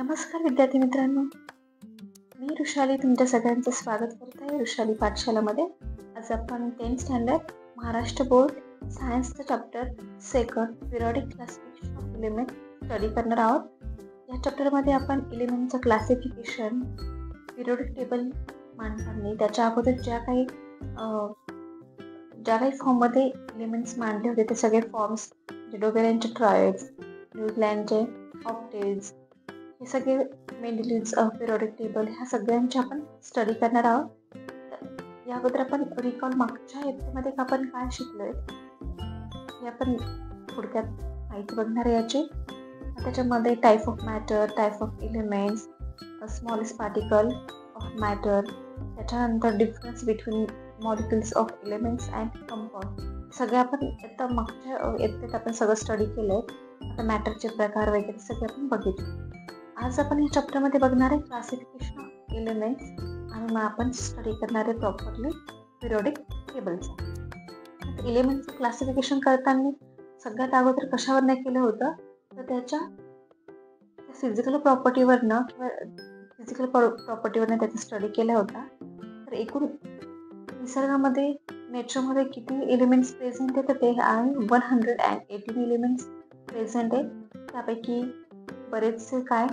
नमस्कार विद्यार्थी मित्रांनो, मी ऋषाली तुमच्या सगळ्यांचं स्वागत करत आहे ऋषाली पाठशालामध्ये. आज आपण 10th स्टँडर्ड महाराष्ट्र बोर्ड सायन्सचं chapter second periodic classification of element study करणार आहोत. या चॅप्टरमध्ये आपण एलिमेंटचं क्लासिफिकेशन, पिरियडिक टेबल मांडताना त्याच्या अगोदर ज्या काही फॉर्ममध्ये एलिमेंट्स मांडले होते ते सगळे फॉर्म्स, डोबेरियनचे ट्रायड्स, न्यूझीलँडचे ऑक्टेव्स, हे सगळे मेंडेलिव्हज पिरियडिक टेबल ह्या सगळ्यांचे आपण स्टडी करणार आहोत. तर या अगोदर आपण रिकॉल मागच्या एपिसोडमध्ये आपण काय शिकलोय हे आपण थोडक्यात माहिती बघणार आहे याची. त्याच्यामध्ये type of matter, type of elements, smallest particle of matter, त्याच्यानंतर difference between molecules of elements and compound, सगळे आपण आता मागच्या एपिसोडात आपण सगळं स्टडी केलंय. आता मॅटरचे प्रकार वगैरे सगळे आपण बघितले. आज आपण या चॅप्टरमध्ये बघणार आहे क्लासिफिकेशन ऑफ एलिमेंट्स आणि मग आपण स्टडी करणार आहे प्रॉपरली पिरियडिक टेबलचं. एलिमेंटचं क्लासिफिकेशन करताना सगळ्यात अगोदर कशावर नाही केलं होतं, तर त्याच्या फिजिकल प्रॉपर्टीवरनं किंवा फिजिकल प्रॉपर्टीवरनं त्याचा स्टडी केला होता. तर एकूण निसर्गामध्ये नेचरमध्ये किती एलिमेंट्स प्रेझेंट आहे, तर ते आहे 118 एलिमेंट्स प्रेझेंट आहे. त्यापैकी बरेचसे काय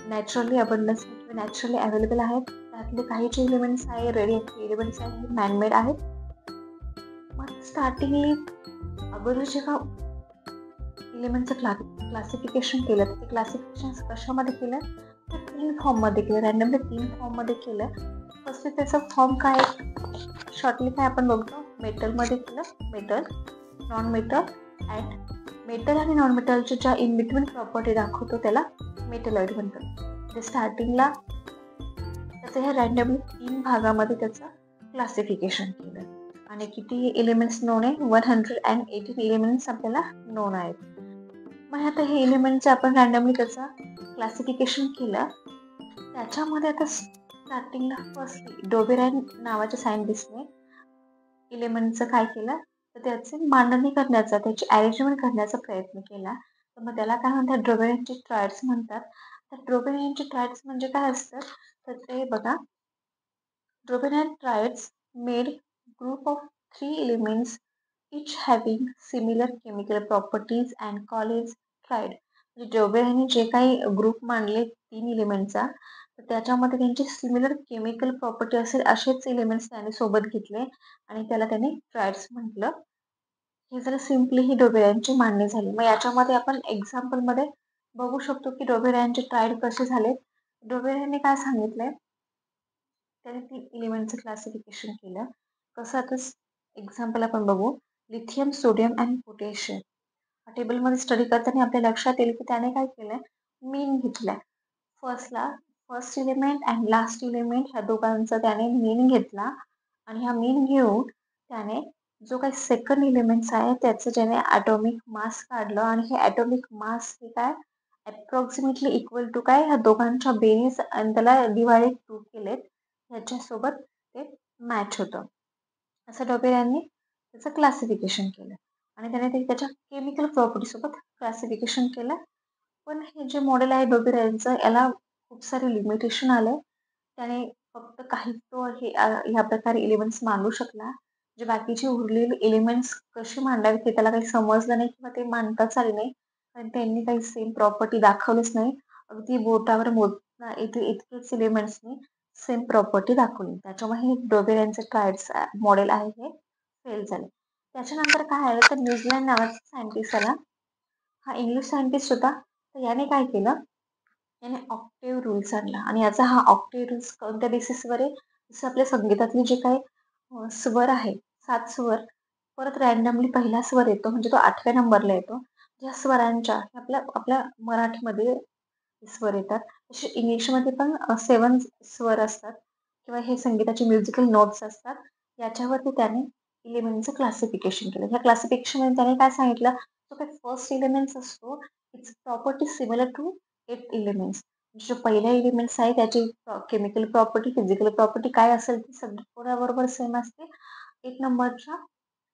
नॅचरली अबंडन्स किंवा नॅचरली अवेलेबल आहेत. त्यातले काही जे एलिमेंट्स आहे, रेडिएटिव्ह एलिमेंट्स आहे, हे मॅनमेड आहेत. मग स्टार्टिंगली अगोदर जेव्हा एलिमेंटचं क्लासिफिकेशन केलं तर ते क्लासिफिकेशन कशामध्ये केलं, तर 3 फॉर्ममध्ये केलं, रॅन्डमली 3 फॉर्ममध्ये केलं. फर्स्ट त्याचा फॉर्म काय, शॉर्टली काय आपण बघतो, मेटलमध्ये केलं, metal, non metal and metal आणि नॉन मेटलच्या ज्या इन बिटवीन प्रॉपर्टी दाखवतो त्याला मेटलॉइड म्हणतात. म्हणजे स्टार्टिंगला त्याचं ह्या रॅन्डमली 3 भागामध्ये त्याचं क्लासिफिकेशन केलं. आणि किती एलिमेंट्स नोन आहे, 118 एलिमेंट्स आपल्याला नोन आहेत. मग आता हे एलिमेंटचं आपण रॅन्डमली त्याचं क्लासिफिकेशन केलं. त्याच्यामध्ये आता स्टार्टिंगला फर्स्टली डोबेराइन नावाच्या सायंटिस्टने एलिमेंटचं काय केलं, तर त्याचे मांडणी करण्याचा, त्याची अरेंजमेंट करण्याचा प्रयत्न केला. तर मग त्याला काय म्हणतात, डोबेराइनचे ट्रायड्स म्हणतात. तर डोबेराइनचे ट्रायड्स म्हणजे काय असतं, तर ते बघा, Dobereiner triads made group of 3 elements each having similar chemical properties and called as triad. म्हणजे डोबेराइनने जे काही ग्रुप मांडले 3 एलिमेंटचा, तर त्याच्यामध्ये त्यांची सिमिलर केमिकल प्रॉपर्टी असेल असेच एलिमेंट्स त्याने सोबत घेतले आणि त्याला त्याने ट्रायड्स म्हटलं. हे जर सिम्पली ही डोबेराइनची मांडणी झाली. मग याच्यामध्ये आपण एक्झाम्पलमध्ये बघू शकतो की डोबेराइनचे ट्रायड कसे झाले. डोबेराइनने काय सांगितलंय, त्याने 3 एलिमेंटचं क्लासिफिकेशन केलं. कसं, आता एक्झाम्पल आपण बघू, लिथियम, सोडियम अँड पोटॅशियम. टेबलमध्ये स्टडी करताना आपल्या लक्षात येईल की त्याने काय केलंय, मीन घेतलाय. First element and last element ह्या दोघांचा त्याने मीन घेतला आणि हा मीन घेऊन त्याने जो काही सेकंड एलिमेंट्स आहे त्याचं ज्याने ॲटॉमिक मास काढलं आणि हे ॲटॉमिक मास हे काय अप्रॉक्सिमेटली इक्वल टू काय, ह्या दोघांच्या बेरीज आणि त्याला डिवायडेड 2 केलेत, ह्याच्यासोबत ते मॅच होतं. असं डोबेराइनने त्याचं क्लासिफिकेशन केलं आणि त्याने ते त्याच्या केमिकल प्रॉपर्टीसोबत क्लासिफिकेशन केलं. पण हे जे मॉडेल आहे डोबेराइनचं, याला खूप सारे लिमिटेशन आले. त्याने फक्त काही तो ह्या प्रकारे एलिमेंट्स मांडू शकला. जे बाकीचे उरलेले एलिमेंट्स कसे मांडावे ते त्याला काही समजलं नाही किंवा ते मांडताच आले नाही, कारण त्यांनी काही सेम प्रॉपर्टी दाखवलीच नाही. अगदी बोटावर मोजता इतकेच एलिमेंट्सनी सेम प्रॉपर्टी दाखवली. त्याच्यामुळे हे डोबेराइनचं ट्रायड्स मॉडेल आहे हे फेल झाले. त्याच्यानंतर काय आलं, तर न्यूझीलँड नावाचा सायंटिस्ट आला. हा इंग्लिश सायंटिस्ट होता. तर याने काय केलं, याने ऑक्टेव्ह रूल्स आणला आणि याचा हा ऑक्टेव्ह रूल्स कोणत्या बेसिसवर आहे, जसं आपल्या संगीतातले जे काही स्वर आहे, 7 स्वर, परत रॅन्डमली पहिला स्वर येतो म्हणजे तो 8व्या नंबरला येतो. ज्या स्वरांच्या आपल्या मराठीमध्ये स्वर येतात, तसे इंग्लिशमध्ये पण 7 स्वर असतात किंवा हे संगीताचे म्युझिकल नोट्स असतात. याच्यावरती त्याने एलिमेंटचं क्लासिफिकेशन केलं. ह्या क्लासिफिकेशनमध्ये त्याने काय सांगितलं, जो काही फर्स्ट एलिमेंट्स असतो it's property similar to 8 elements. जो पहिला एलिमेंट्स आहे त्याची केमिकल प्रॉपर्टी, फिजिकल प्रॉपर्टी काय असेल ती सगळी कोणाबरोबर सेम असते, 8 नंबरच्या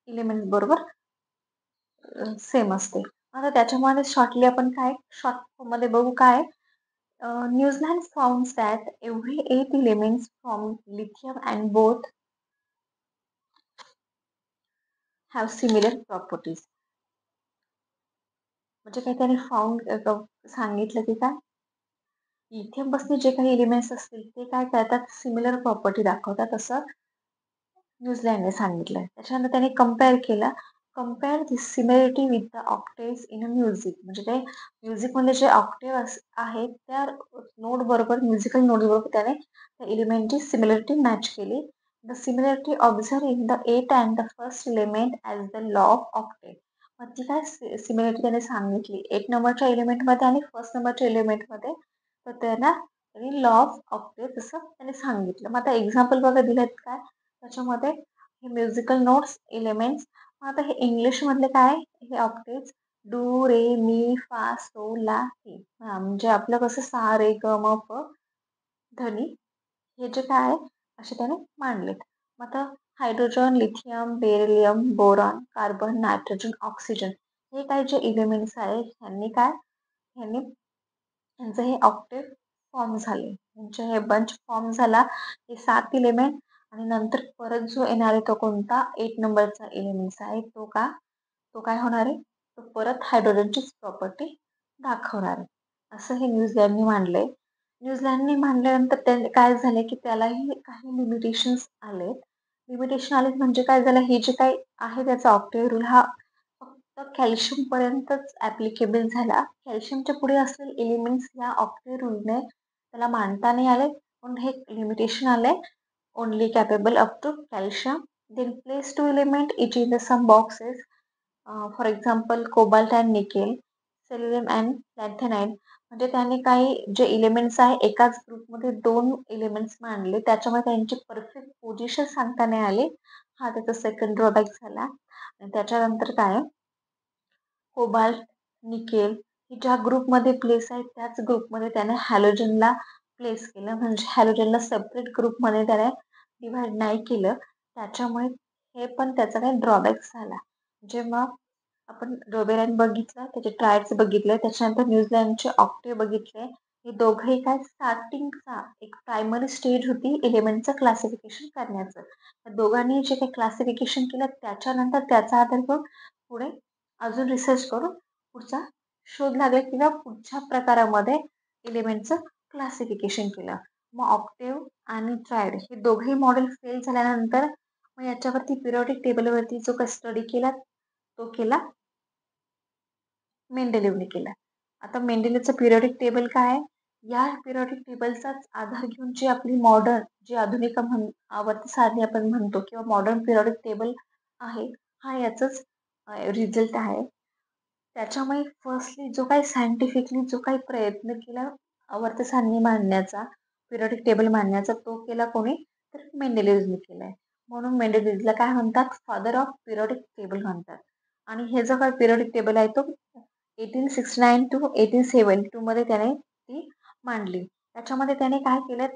एलिमेंट्स बरोबर सेम असते. आता त्याच्यामध्ये शॉर्टली आपण काय शॉर्ट फॉर्ममध्ये बघू काय, New Zealand found that every 8 elements from lithium and both have similar properties. म्हणजे काय त्याने फाउंड सांगितलं की काय लिथियम पासून जे काही एलिमेंट्स असतील ते काय करतात सिमिलर प्रॉपर्टी दाखवतात असं न्यूझीलंडने सांगितलंय. त्याच्यानंतर त्याने कंपेअर केलं. Compare the similarity with the octaves in a music. म्हणजे ते म्युझिकमधले जे ऑक्टेव्ह आहेत त्या नोट बरोबर म्युझिकल नोट बरोबर त्याने त्या एलिमेंटची सिमिलरिटी मॅच केली. The similarity observe in the 8 and the first element as the law of octave. मग ती काय सिमिलरिटी त्याने सांगितली 8 नंबरच्या एलिमेंटमध्ये आणि फर्स्ट नंबरच्या एलिमेंटमध्ये. तर त्यांना त्यांनी लॉ ऑफ ऑक्टेव्ह तसं त्याने सांगितलं. मग आता एक्झाम्पल बघा दिलेत काय त्याच्यामध्ये हे म्युझिकल नोट्स एलिमेंट्स. मग आता हे इंग्लिशमधले काय हे ऑक्टेव्ज डू रे मी फा सो ला टी. म्हणजे आपलं कसं सा रे ग म प धनी हे जे काय आहे असे त्याने मांडलेत. मग आता hydrogen lithium beryllium boron carbon nitrogen oxygen हे काय जे एलिमेंट्स आहेत ह्यांनी यांचं हे ऑक्टेव्ह फॉर्म झाले. म्हणजे हे बंच फॉर्म झाला. हे 7 एलिमेंट आणि नंतर परत जो येणार आहे तो कोणता 8 नंबरचा एलिमेंट्स आहे तो काय होणार आहे तो परत हायड्रोजनचीच प्रॉपर्टी दाखवणार आहे. असं हे न्यूझीलंडने मांडलंय. न्यूझीलंडने मांडल्यानंतर त्याने काय झालंय की त्यालाही काही लिमिटेशन्स आलेत. लिमिटेशन आलेत म्हणजे काय झालं हे जे काही आहे त्याचा ऑक्टेव्ह रूल हा फक्त कॅल्शियम पर्यंतच ऍप्लिकेबल झाला. कॅल्शियमच्या पुढे असलेले एलिमेंट्स या ऑक्टेव्ह रूलने त्याला मांडता नाही आले. म्हणून हे लिमिटेशन आलंय. Only capable up to calcium. Then place 2 element each in the same boxes. For example cobalt and nickel, selenium and lanthanide. म्हणजे त्याने काही जे एलिमेंट्स आहे एकाच ग्रुपमध्ये 2 एलिमेंट्स मांडले. त्याच्यामुळे त्यांची परफेक्ट पोझिशन सांगता नाही आली. हा त्याचा सेकंड ड्रॉबॅक झाला. आणि त्याच्यानंतर काय कोबाल्ट, निकेल हे ज्या ग्रुपमध्ये प्लेस आहेत त्याच ग्रुपमध्ये त्याने हॅलोजनला प्लेस केलं. म्हणजे हॅलोजनला सेपरेट ग्रुपमध्ये त्याने डिव्हाइड नाही केलं. त्याच्यामुळे हे पण त्याचा काही ड्रॉबॅक झाला. जेव्हा आपण रोबेराइन बघितलं, त्याचे ट्रायड्स बघितले, त्याच्यानंतर न्यूझीलंडचे ऑक्टेव्ह बघितले. हे दोघंही काय स्टार्टिंगचा एक प्रायमरी स्टेज होती एलिमेंटचं क्लासिफिकेशन करण्याचं. त्या दोघांनी जे काही क्लासिफिकेशन केलं त्याच्यानंतर त्याचा आधार घेऊन पुढे अजून रिसर्च करून पुढचा शोध लागला किंवा पुढच्या प्रकारामध्ये एलिमेंटचं क्लासिफिकेशन केलं. मग ऑक्टेव्ह आणि ट्रायड हे दोघेही मॉडेल फेल झाल्यानंतर मग याच्यावरती पिरियॉडिक टेबलवरती जो काही स्टडी केला तो केला मेंडेलिव्हने केला. आता मेंडेलिव्हचं पिरियॉडिक टेबल काय आहे? या पिरियॉडिक टेबलचाच आधार घेऊन जी आपली मॉडर्न जी आधुनिक आवर्त सारणी आपण म्हणतो किंवा मॉडर्न पिरियॉडिक टेबल आहे हा याचाच रिझल्ट आहे. त्याच्यामुळे फर्स्टली जो काही सायंटिफिकली जो काही प्रयत्न केला आवर्त सारणी मांडण्याचा पिरियॉडिक टेबल मांडण्याचा तो केला कोणी तर मेंडेलिव्हने केलाय. म्हणून मेंडेलिव्हला काय म्हणतात फादर ऑफ पिरियॉडिक टेबल म्हणतात. आणि हे जो काही पिरियॉडिक टेबल आहे तो 1869 टू 1872 मध्ये त्याने ती मांडली. त्याच्यामध्ये त्याने काय केलं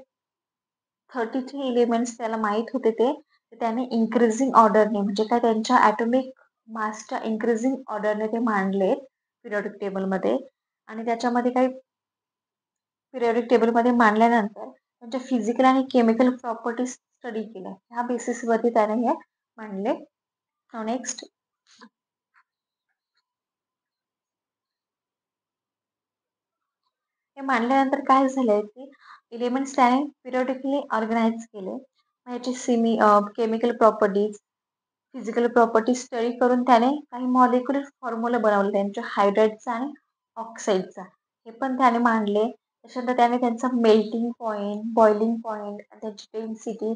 33 एलिमेंट्स त्याला माहीत होते ते त्याने इन्क्रीजिंग ऑर्डरने म्हणजे काय त्यांच्या ॲटॉमिक मासच्या इन्क्रीजिंग ऑर्डरने ते मांडले पिरियॉडिक टेबलमध्ये. आणि त्याच्यामध्ये काही पिरियॉडिक टेबलमध्ये मांडल्यानंतर त्यांच्या फिजिकल आणि केमिकल प्रॉपर्टीज स्टडी केल्या. ह्या बेसिसवरती त्याने हे मांडले. नेक्स्ट हे मांडल्यानंतर काय झालंय की एलिमेंट्स त्याने पिरियॉडिकली ऑर्गनाइज केले. मग याची chemical properties physical properties study करून त्याने काही मॉलिक्युलर फॉर्म्युला बनवले त्यांच्या हायड्राईडचा आणि ऑक्साईडचा. हे पण त्याने मांडले. त्याच्यानंतर त्याने त्यांचा मेल्टिंग पॉईंट बॉइलिंग पॉईंट त्याची डेन्सिटी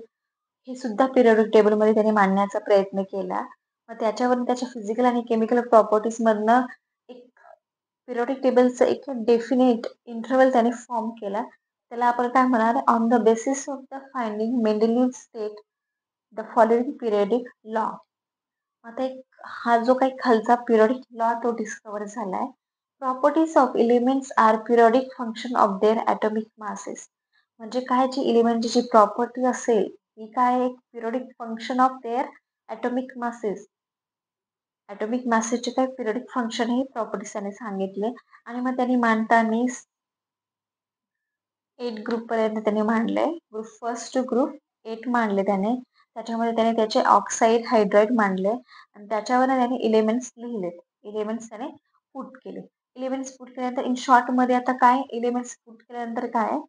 हे सुद्धा पिरियॉडिक टेबलमध्ये त्याने मांडण्याचा प्रयत्न केला. मग त्याच्यावरून त्याच्या फिजिकल आणि केमिकल प्रॉपर्टीजमधनं एक पिरियॉडिक टेबलचं एक डेफिनेट इंटरवल त्याने फॉर्म केला. त्याला आपण काय म्हणणार on the basis of the finding Mendeleev state the following periodic law. आता एक हा जो काही खालचा पिरियडिक लॉ तो डिस्कवर झालाय. Properties of elements are periodic function of their atomic masses. म्हणजे काय जी एलिमेंटची जी प्रॉपर्टी असेल ही काय एक periodic function of their atomic masses. Atomic मासेसचे काय पिरियडिक फंक्शन हे प्रॉपर्टीज त्याने सांगितले. आणि मग त्यांनी मांडताना 8 ग्रुपपर्यंत त्याने मांडले. फर्स्ट ग्रुप 8 मांडले त्याने. त्याच्यामध्ये त्याने त्याचे ऑक्साईड, हायड्राईड मांडले आणि त्याच्यावर त्याने एलिमेंट्स लिहिलेत. एलिमेंट्स त्याने पुट केले. एलिमेंट्स पुट केल्यानंतर इन शॉर्टमध्ये आता काय एलिमेंट्स पुट केल्यानंतर काय आहे,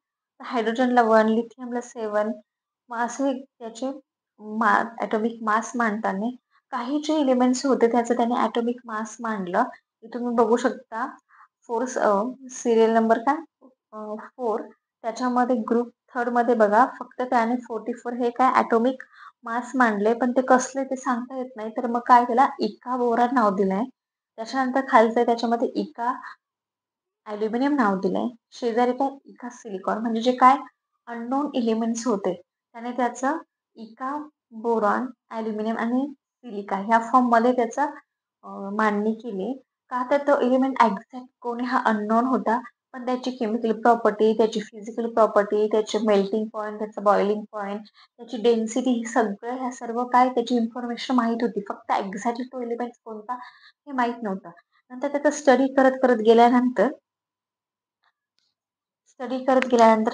हायड्रोजनला 1, लिथियमला 7 मग असे त्याचे ॲटॉमिक मास मांडताना काही जे एलिमेंट्स होते त्याचं त्याने ॲटॉमिक मास मांडलं. हे तुम्ही बघू शकता. सिरियल नंबर काय 4 त्याच्यामध्ये ग्रुप थर्डमध्ये बघा फक्त त्याने 44 हे काय ॲटॉमिक मास मांडले, पण ते कसले ते सांगता येत नाही. तर मग काय त्याला इका बोरान नाव दिलंय. त्याच्यानंतर खालचं त्याच्यामध्ये इका ॲल्युमिनियम नाव दिलंय. शेजारी काय इका सिलिकॉन म्हणजे जे काय अननोन एलिमेंट्स होते त्याने त्याचं इका बोरॉन, ॲल्युमिनियम आणि सिलिका ह्या फॉर्ममध्ये त्याचं मांडणी केली. का तर तो एलिमेंट एक्झॅक्ट कोण हा अननोन होता. पण त्याची केमिकल प्रॉपर्टी, त्याची फिजिकल प्रॉपर्टी, त्याचे मेल्टिंग पॉइंट, त्याचा बॉइलिंग पॉइंट, त्याची डेन्सिटी ही सगळं ह्या सर्व काय त्याची इन्फॉर्मेशन माहीत होती. फक्त एक्झॅक्टली तो एलिमेंट कोणता हे माहीत नव्हतं. नंतर त्याचा स्टडी करत करत गेल्यानंतर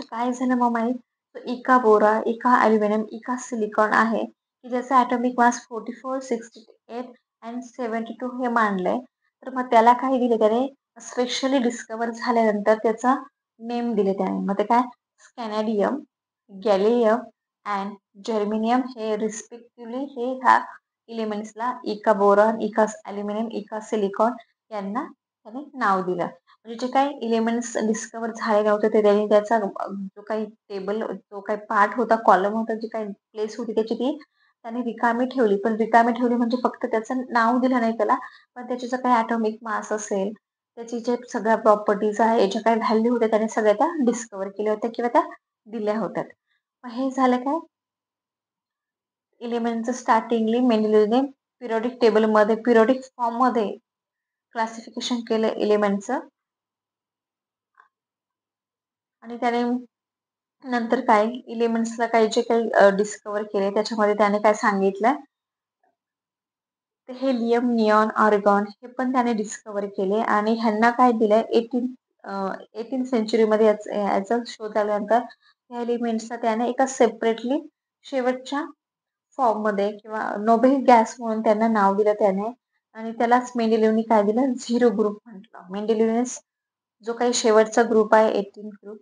काय झालं मग माहीत, इका बोरा, इका ॲल्युमिनियम, इका सिलिकॉन आहे की ज्याचा ॲटॉमिक मास 44, 68 अँड 72 हे मांडलंय. तर मग त्याला काय दिले त्याने स्पेशली डिस्कवर झाल्यानंतर त्याचा नेम दिले त्याने. मग ते काय स्कॅनेडियम, गॅलियम अँड जर्मेनियम हे रिस्पेक्टिव्हली हे ह्या एलिमेंट्सला इका बोरॉन, इका ॲल्युमिनियम, इका सिलिकॉन यांना त्याने नाव दिलं. म्हणजे जे काही एलिमेंट्स डिस्कवर झाले नव्हते ते त्यांनी त्याचा जो काही टेबल, जो काही पार्ट होता, कॉलम होता, जी काही प्लेस होती त्याची ती त्याने रिकामी ठेवली. पण रिकामी ठेवली म्हणजे फक्त त्याचं नाव दिलं नाही त्याला, पण त्याचे जे काही ॲटॉमिक मास असेल, त्याची जे सगळ्या प्रॉपर्टीज आहे, ज्या काही व्हॅल्यू होत्या त्याने सगळ्या त्या डिस्कवर केल्या होत्या किंवा त्या दिल्या होत्या. मग हे झालं काय एलिमेंटचं स्टार्टिंगली मेंडेलीवने पिरियडिक टेबलमध्ये पिरियडिक फॉर्ममध्ये क्लासिफिकेशन केलं एलिमेंटचं. आणि त्याने नंतर काय एलिमेंट्सला काही जे काही डिस्कवर केले त्याच्यामध्ये त्याने काय सांगितलं, ते हेलियम, निऑन, आर्गॉन हे पण त्याने डिस्कवर केले आणि ह्यांना काय दिलंय 18 सेंचुरीमध्ये याचा शोध आल्यानंतर ह्या एलिमेंट्सला त्याने एका सेपरेटली शेवटच्या फॉर्ममध्ये किंवा नोबेल गॅस म्हणून त्यांना नाव दिलं त्याने. आणि त्यालाच मेंडेलिव्हनी काय दिलं 0 ग्रुप म्हटलं. मेंडेलिव्हनेस जो काही शेवटचा ग्रुप आहे 18 ग्रुप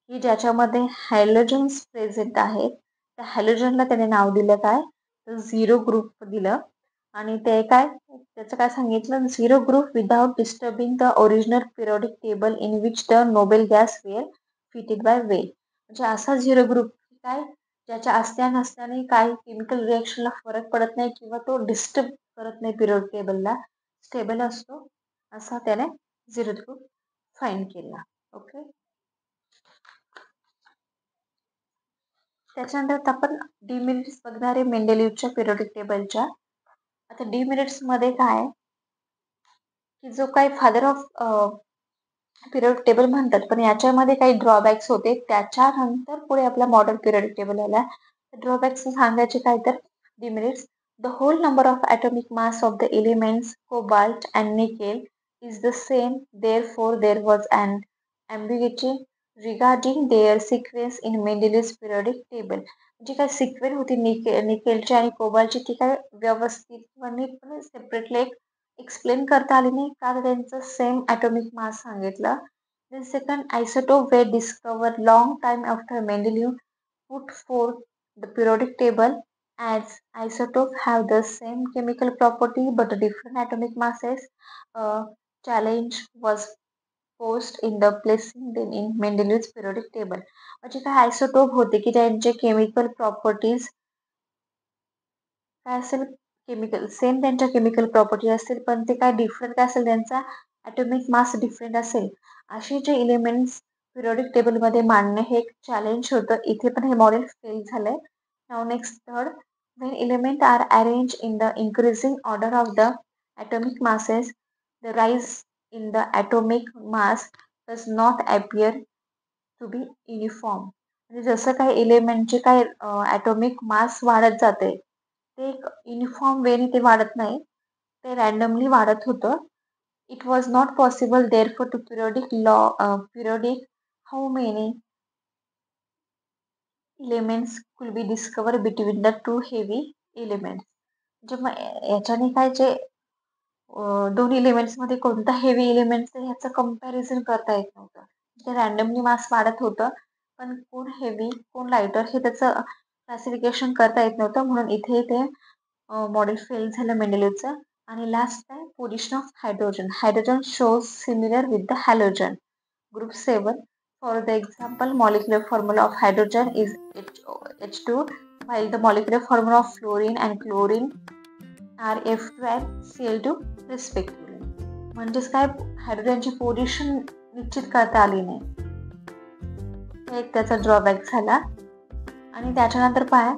की ज्याच्यामध्ये हॅलोजन्स प्रेझेंट आहेत, त्या हॅलोजनला त्याने नाव दिलं काय 0 ग्रुप दिलं. आणि ते काय त्याचं काय सांगितलं 0 group without disturbing the original periodic table in which the noble gas were fitted by way. म्हणजे असा 0 ग्रुप काय ज्याच्या असत्या नसत्याने काही केमिकल रिॲक्शनला फरक पडत नाही किंवा तो डिस्टर्ब करत नाही पिरियड टेबलला, स्टेबल असतो, असा त्याने 0 ग्रुप फाईंड केला. ओके. त्याच्यानंतर आपण डिमेरिट्स बघणारे मेंडेलिव्हच्या पिरियडिक टेबलच्या. आता डिमेरिट्समध्ये काय की जो काही फादर ऑफ पिरियड टेबल म्हणतात, पण याच्यामध्ये काही ड्रॉबॅक्स होते. त्याच्यानंतर पुढे आपला मॉडर्न पिरियडिक टेबल आला. ड्रॉबॅक्स सांगायचे काय तर demerits, the whole number of atomic mass of the elements cobalt and nickel is the same, therefore there was and ambiguity regarding their sequence in Mendeleev's periodic table. जी काय sequence होती निकेलची आणि कोबाल्टची ती काय व्यवस्थित किंवा नीटपणे सेपरेटली एक्सप्लेन करता आली नाही का त्यांचं सेम ॲटॉमिक मास सांगितलं. Then second, isotope were discovered long time after Mendeleev put forth the periodic table, as isotopes have the same chemical property but different atomic masses. Challenge was posed in the placing them in Mendeleev's periodic table. म्हणजे काय isotope होते की त्यांचे chemical properties काय असेल, chemical same त्यांच्या chemical property असतील पण ते काय डिफरंट काय असेल, त्यांचा ॲटॉमिक मास डिफरंट असेल. असे जे एलिमेंट्स पिरियडिक टेबलमध्ये मांडणे हे एक चॅलेंज होतं. इथे पण हे मॉडेल फेल झालंय. नाव next third, when element are arranged in the increasing order of the atomic masses, the rise in the atomic mass does not appear to be uniform. म्हणजे जसं काही एलिमेंटचे काय ॲटॉमिक मास वाढत जाते ते एक युनिफॉर्म वेने ते वाढत नाही, ते रँडमली वाढत होतं. It was not possible therefore to periodic how many elements could be discover between the two heavy elements. म्हणजे मग याच्याने काय जे दोन एलिमेंट्समध्ये कोणता हेवी एलिमेंट्स आहे ह्याचं कंपॅरिझन करता येत नव्हतं. ते रॅन्डमली मास वाढत होतं, पण कोण हेवी कोण लायटर हे त्याचं क्लासिफिकेशन करता येत नव्हतं. म्हणून इथे ते मॉडेल फेल झालं मेंडेलिव्हचं. आणि लास्ट आहे position of hydrogen. Hydrogen shows similar with the halogen. Group 7 for the example molecular formula of hydrogen is H2 while the molecular formula of fluorine and chlorine are F2 and Cl2 respectively. म्हणजेच काय हायड्रोजनची position निश्चित करता आली नाही. हे एक त्याचा drawback झाला. आणि त्याच्यानंतर पहा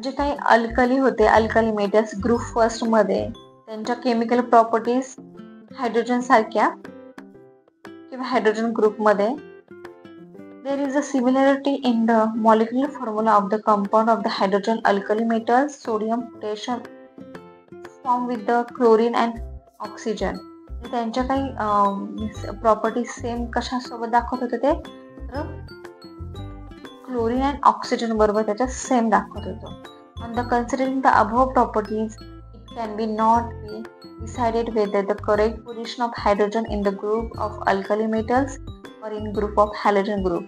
जे काही अल्कली होते, अल्कली मेटल्स ग्रुप फर्स्ट मध्ये त्यांच्या केमिकल प्रॉपर्टीज हायड्रोजन सारख्या किंवा हायड्रोजन ग्रुपमध्ये there is a similarity in the molecular formula of the compound of the hydrogen alkali metals sodium potassium form with the chlorine and oxygen. त्यांच्या काही properties same कशासोबत दाखवत होते ते तर क्लोरीन अँड ऑक्सिजन बरोबर त्याच्या सेम दाखवत होतो. On the considering the above properties, it can be not be decided whether the correct position of hydrogen in the group of alkali metals or in group of halogen group.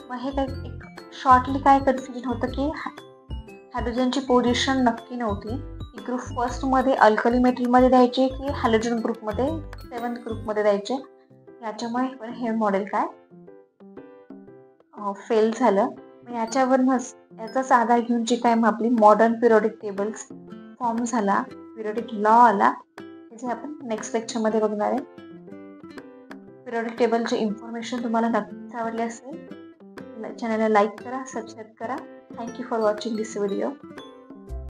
मग हे काय एक shortly काय confusion होतं की हायड्रोजनची position नक्की नव्हती. ती ग्रुप फर्स्ट मध्ये अल्कली मेटल मध्ये द्यायची की हॅलोजन ग्रुपमध्ये 7th ग्रुपमध्ये द्यायचे. याच्यामुळे पण हे मॉडेल काय फेल झालं. याच्यावरूनच याचाच आधार घेऊन जी काय मग आपली मॉडर्न पिरियडिक टेबल्स फॉर्म झाला, पिरियडिक लॉ आला, जे आपण नेक्स्ट लेक्चरमध्ये बघणार आहे. पिरियडिक टेबलचे इन्फॉर्मेशन तुम्हाला नक्कीच आवडले असेल. चॅनलला लाईक करा, सबस्क्राईब करा. Thank you for watching this video.